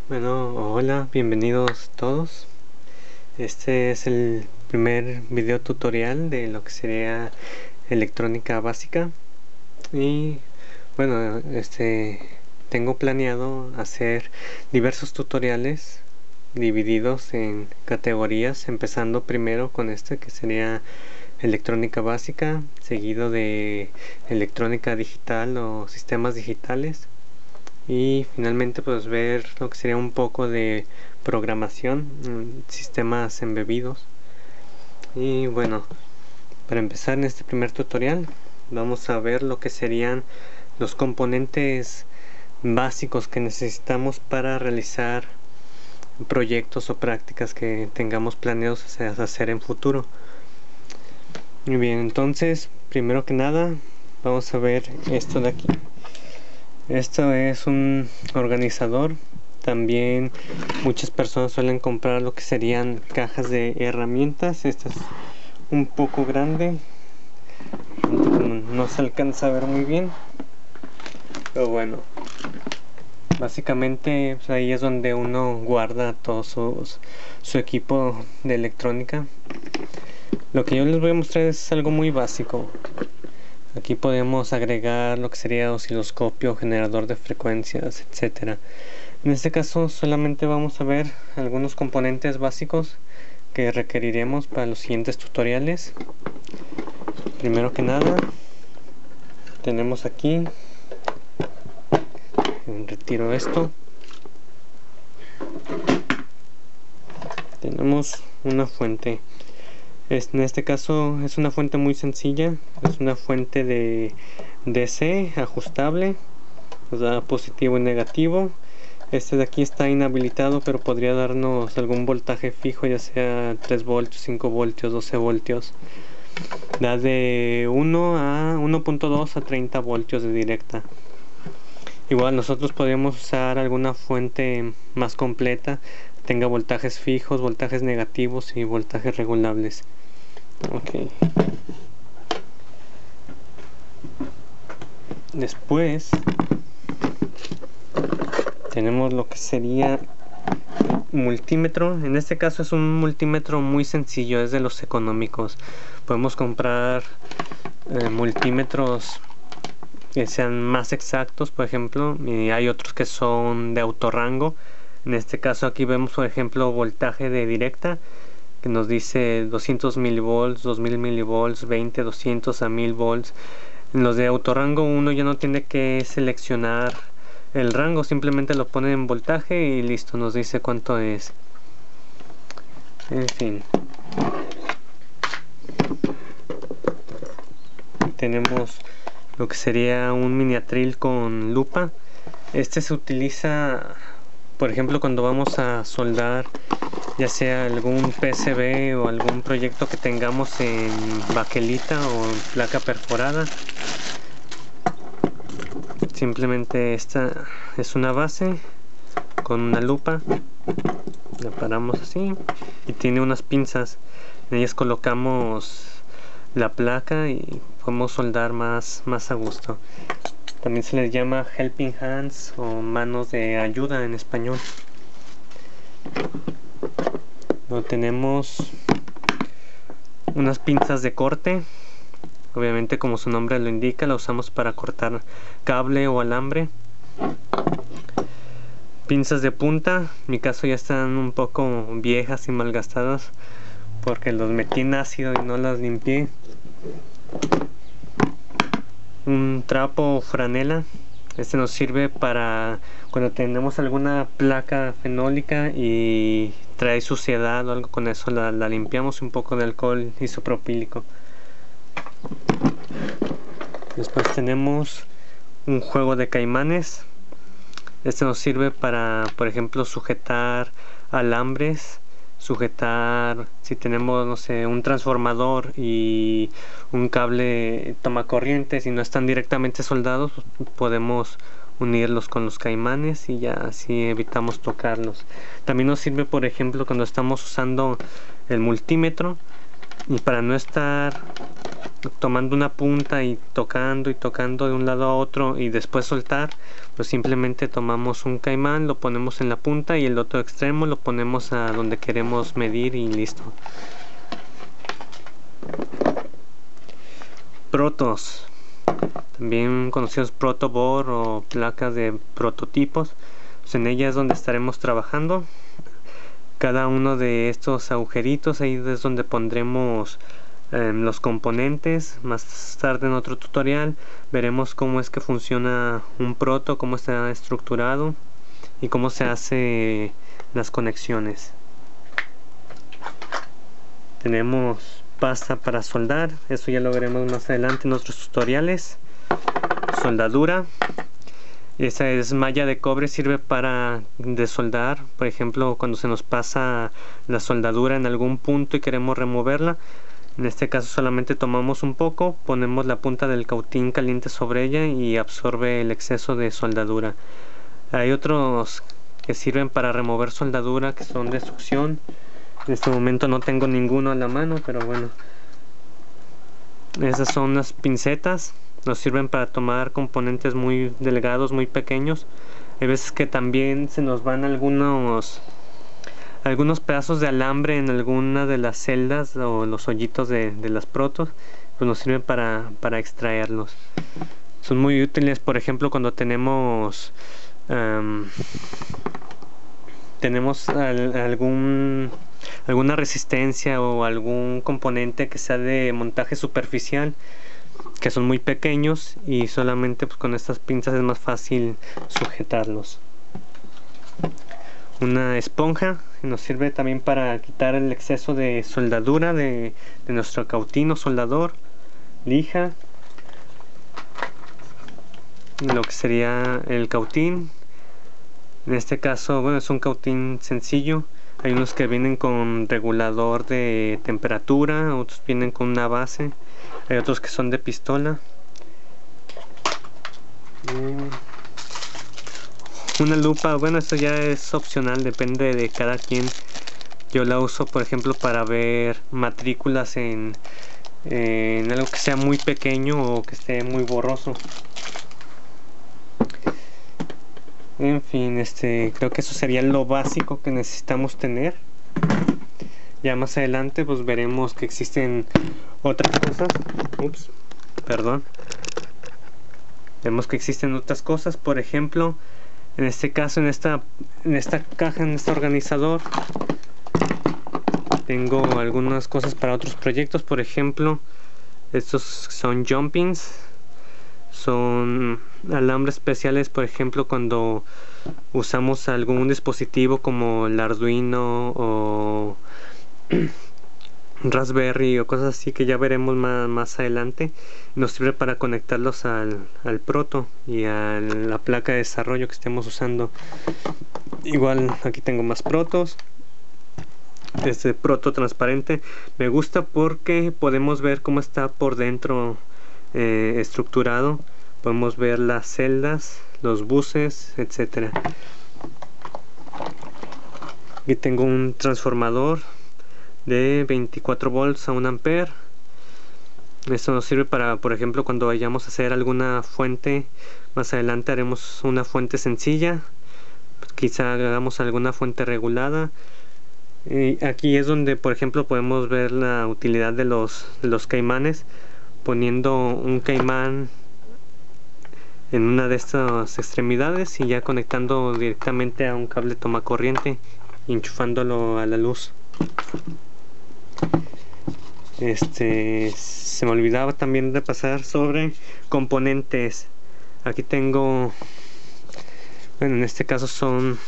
Bueno, hola, bienvenidos todos. Este es el primer video tutorial de lo que sería electrónica básica. Y bueno, tengo planeado hacer diversos tutoriales divididos en categorías, empezando primero con este que sería electrónica básica, seguido de electrónica digital o sistemas digitales, y finalmente pues ver lo que sería un poco de programación, sistemas embebidos. Y bueno, para empezar en este primer tutorial vamos a ver lo que serían los componentes básicos que necesitamos para realizar proyectos o prácticas que tengamos planeados hacer en futuro. Muy bien, entonces primero que nada vamos a ver esto de aquí. Esto es un organizador. También muchas personas suelen comprar lo que serían cajas de herramientas. Esta es un poco grande, no se alcanza a ver muy bien, pero bueno, básicamente pues ahí es donde uno guarda todo su equipo de electrónica. Lo que yo les voy a mostrar es algo muy básico. Aquí podemos agregar lo que sería osciloscopio, generador de frecuencias, etcétera. En este caso solamente vamos a ver algunos componentes básicos que requeriremos para los siguientes tutoriales. Primero que nada, tenemos aquí, retiro esto, tenemos una fuente. En este caso es una fuente muy sencilla, es una fuente de DC ajustable, nos da positivo y negativo. Este de aquí está inhabilitado, pero podría darnos algún voltaje fijo, ya sea 3 voltios, 5 voltios, 12 voltios. Da de 1 a 1.2 a 30 voltios de directa. Igual nosotros podríamos usar alguna fuente más completa, tenga voltajes fijos, voltajes negativos y voltajes regulables. Ok. Después tenemos lo que sería multímetro. En este caso es un multímetro muy sencillo, es de los económicos. Podemos comprar multímetros que sean más exactos, por ejemplo, y hay otros que son de autorrango. En este caso aquí vemos, por ejemplo, voltaje de directa, que nos dice 200 milivolts, 2000 milivolts, 20, 200 a 1000 volts. En los de autorrango uno ya no tiene que seleccionar el rango, simplemente lo pone en voltaje y listo, nos dice cuánto es. En fin, tenemos lo que sería un miniatril con lupa. Este se utiliza, por ejemplo, cuando vamos a soldar ya sea algún PCB o algún proyecto que tengamos en baquelita o en placa perforada. Simplemente esta es una base con una lupa, la paramos así y tiene unas pinzas. En ellas colocamos la placa y podemos soldar más a gusto. También se les llama helping hands o manos de ayuda en español. Luego tenemos unas pinzas de corte. Obviamente, como su nombre lo indica, la usamos para cortar cable o alambre. Pinzas de punta, en mi caso ya están un poco viejas y malgastadas porque los metí en ácido y no las limpié. Un trapo o franela, este nos sirve para cuando tenemos alguna placa fenólica y trae suciedad o algo, con eso la limpiamos, un poco de alcohol isopropílico. Después tenemos un juego de caimanes. Este nos sirve para, por ejemplo, sujetar alambres, sujetar, si tenemos, no sé, un transformador y un cable toma corriente, si no están directamente soldados, pues podemos unirlos con los caimanes y ya así evitamos tocarlos. También nos sirve, por ejemplo, cuando estamos usando el multímetro y para no estar tomando una punta y tocando de un lado a otro y después soltar, pues simplemente tomamos un caimán, lo ponemos en la punta y el otro extremo lo ponemos a donde queremos medir y listo. Protos, también conocidos protobor o placas de prototipos, pues en ellas es donde estaremos trabajando. Cada uno de estos agujeritos, ahí es donde pondremos los componentes. Más tarde en otro tutorial veremos cómo es que funciona un proto, cómo está estructurado y cómo se hace las conexiones. Tenemos pasta para soldar, eso ya lo veremos más adelante en otros tutoriales. Soldadura, esa es malla de cobre, sirve para desoldar. Por ejemplo, cuando se nos pasa la soldadura en algún punto y queremos removerla, en este caso solamente tomamos un poco, ponemos la punta del cautín caliente sobre ella y absorbe el exceso de soldadura. Hay otros que sirven para remover soldadura, que son de succión. En este momento no tengo ninguno a la mano, pero bueno, esas son las pincetas. Nos sirven para tomar componentes muy delgados, muy pequeños. Hay veces que también se nos van algunos pedazos de alambre en alguna de las celdas o los hoyitos de las protos, pues nos sirven para extraerlos. Son muy útiles, por ejemplo, cuando tenemos alguna resistencia o algún componente que sea de montaje superficial, que son muy pequeños y solamente pues con estas pinzas es más fácil sujetarlos. Una esponja nos sirve también para quitar el exceso de soldadura de nuestro cautín o soldador. Lija, lo que sería el cautín. En este caso, bueno, es un cautín sencillo. Hay unos que vienen con regulador de temperatura, otros vienen con una base, hay otros que son de pistola. Una lupa, bueno, esto ya es opcional, depende de cada quien. Yo la uso, por ejemplo, para ver matrículas en algo que sea muy pequeño o que esté muy borroso. En fin, creo que eso sería lo básico que necesitamos tener. Ya más adelante pues veremos que existen otras cosas. Vemos que existen otras cosas, por ejemplo, en este caso, en esta caja, en este organizador, tengo algunas cosas para otros proyectos. Por ejemplo, estos son jumpings, son alambres especiales, por ejemplo, cuando usamos algún dispositivo como el Arduino o Raspberry o cosas así, que ya veremos más adelante. Nos sirve para conectarlos al proto y a la placa de desarrollo que estemos usando. Igual aquí tengo más protos. Este proto transparente me gusta porque podemos ver cómo está por dentro estructurado. Podemos ver las celdas, los buses, etcétera. Aquí tengo un transformador de 24 volts a 1 ampere. Esto nos sirve para, por ejemplo, cuando vayamos a hacer alguna fuente. Más adelante haremos una fuente sencilla, quizá hagamos alguna fuente regulada. Y aquí es donde, por ejemplo, podemos ver la utilidad de los caimanes, poniendo un caimán en una de estas extremidades y ya conectando directamente a un cable toma corriente y enchufándolo a la luz. Se me olvidaba también de pasar sobre componentes. Aquí tengo, bueno, en este caso son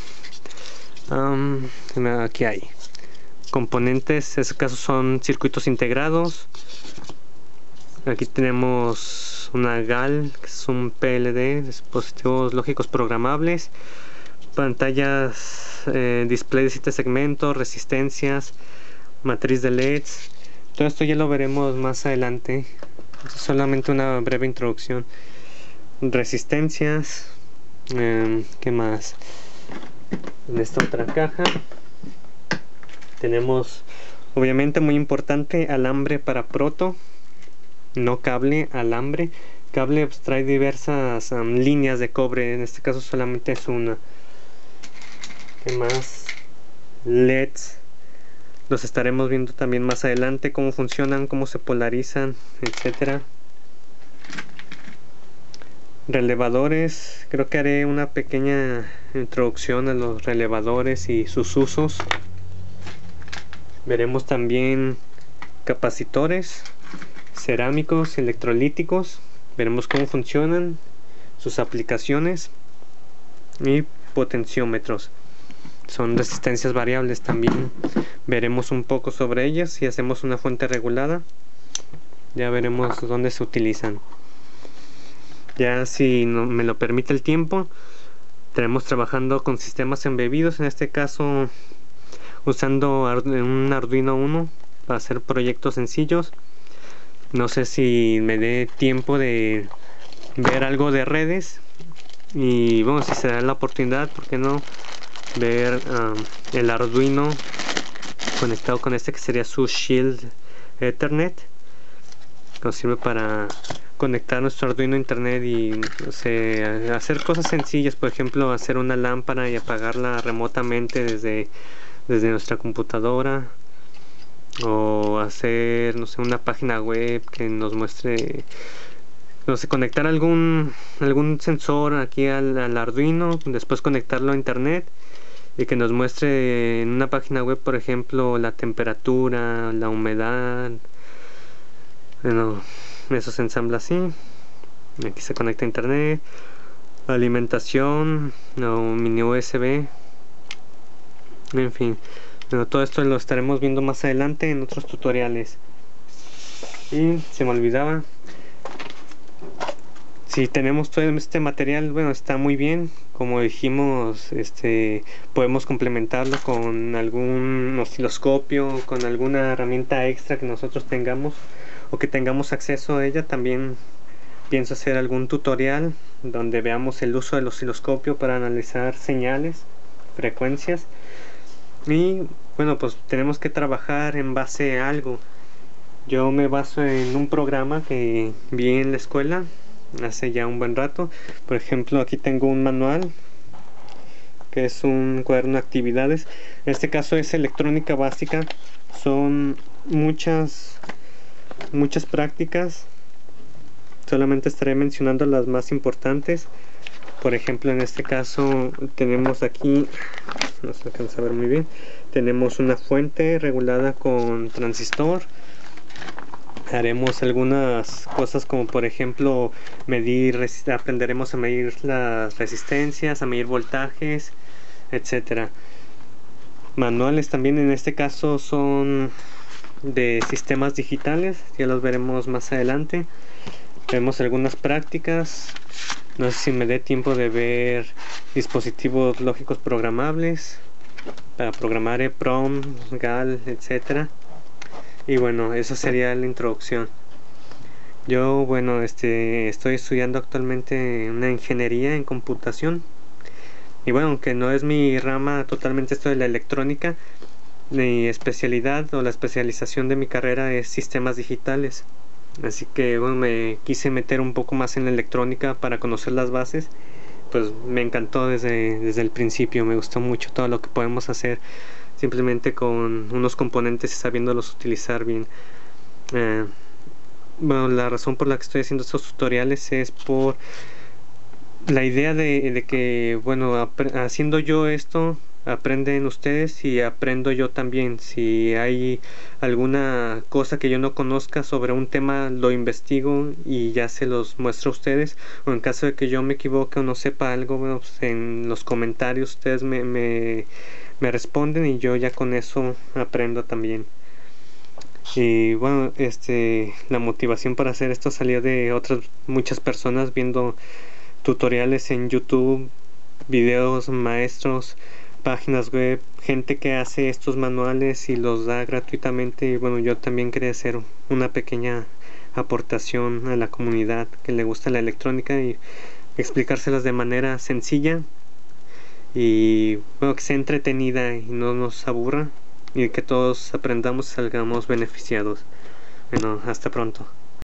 aquí hay componentes, en este caso son circuitos integrados. Aquí tenemos una GAL, que es un PLD, dispositivos lógicos programables, pantallas, display de 7 segmentos, resistencias, matriz de LEDs. Todo esto ya lo veremos más adelante. Es solamente una breve introducción. Resistencias, ¿qué más? En esta otra caja tenemos, obviamente muy importante, alambre para proto. no cable, alambre. Cable pues, trae diversas líneas de cobre, en este caso solamente es una. ¿Qué más? LEDs, los estaremos viendo también más adelante, cómo funcionan, cómo se polarizan, etcétera. Relevadores, creo que haré una pequeña introducción a los relevadores y sus usos. Veremos también capacitores, cerámicos, electrolíticos, veremos cómo funcionan, sus aplicaciones, y potenciómetros. Son resistencias variables, también veremos un poco sobre ellas. Si hacemos una fuente regulada, ya veremos dónde se utilizan. Ya si no me lo permite el tiempo, estaremos trabajando con sistemas embebidos, en este caso usando un Arduino Uno para hacer proyectos sencillos. No sé si me dé tiempo de ver algo de redes, y bueno, si se da la oportunidad, ¿por qué no ver el Arduino conectado con este que sería su Shield Ethernet, que nos sirve para conectar nuestro Arduino a internet y hacer cosas sencillas, por ejemplo hacer una lámpara y apagarla remotamente desde nuestra computadora, o hacer, no sé, una página web que nos muestre, no sé, conectar algún sensor aquí al Arduino, después conectarlo a internet y que nos muestre en una página web, por ejemplo, la temperatura, la humedad. Bueno, eso se ensambla así. Aquí se conecta a internet, alimentación, o mini USB, en fin. Bueno, todo esto lo estaremos viendo más adelante en otros tutoriales. Y se me olvidaba, si tenemos todo este material, bueno, está muy bien. Como dijimos, podemos complementarlo con algún osciloscopio, con alguna herramienta extra que nosotros tengamos o que tengamos acceso a ella. También pienso hacer algún tutorial donde veamos el uso del osciloscopio para analizar señales, frecuencias. Y bueno, pues tenemos que trabajar en base a algo. Yo me baso en un programa que vi en la escuela hace ya un buen rato. Por ejemplo, aquí tengo un manual que es un cuaderno de actividades. En este caso es electrónica básica. Son muchas prácticas. Solamente estaré mencionando las más importantes. Por ejemplo, en este caso tenemos aquí, no se alcanza a ver muy bien, tenemos una fuente regulada con transistor. Haremos algunas cosas como, por ejemplo, aprenderemos a medir las resistencias, a medir voltajes, etcétera. Manuales también, en este caso son de sistemas digitales, ya los veremos más adelante. Vemos algunas prácticas. No sé si me dé tiempo de ver dispositivos lógicos programables para programar EEPROM, GAL, etcétera. Y bueno, esa sería la introducción. Yo, bueno, estoy estudiando actualmente una ingeniería en computación. Y bueno, aunque no es mi rama totalmente esto de la electrónica, mi especialidad o la especialización de mi carrera es sistemas digitales. Así que bueno, me quise meter un poco más en la electrónica para conocer las bases. Pues me encantó desde el principio, me gustó mucho todo lo que podemos hacer simplemente con unos componentes y sabiéndolos utilizar bien. Bueno, la razón por la que estoy haciendo estos tutoriales es por la idea de que, bueno, haciendo yo esto, aprenden ustedes y aprendo yo también. Si hay alguna cosa que yo no conozca sobre un tema, lo investigo y ya se los muestro a ustedes. O en caso de que yo me equivoque o no sepa algo, bueno, pues en los comentarios ustedes me responden y yo ya con eso aprendo también. Y bueno, la motivación para hacer esto salió de otras muchas personas viendo tutoriales en YouTube, videos, maestros, páginas web, gente que hace estos manuales y los da gratuitamente. Y bueno, yo también quería hacer una pequeña aportación a la comunidad que le gusta la electrónica y explicárselas de manera sencilla y bueno, que sea entretenida y no nos aburra, y que todos aprendamos y salgamos beneficiados. Bueno, hasta pronto.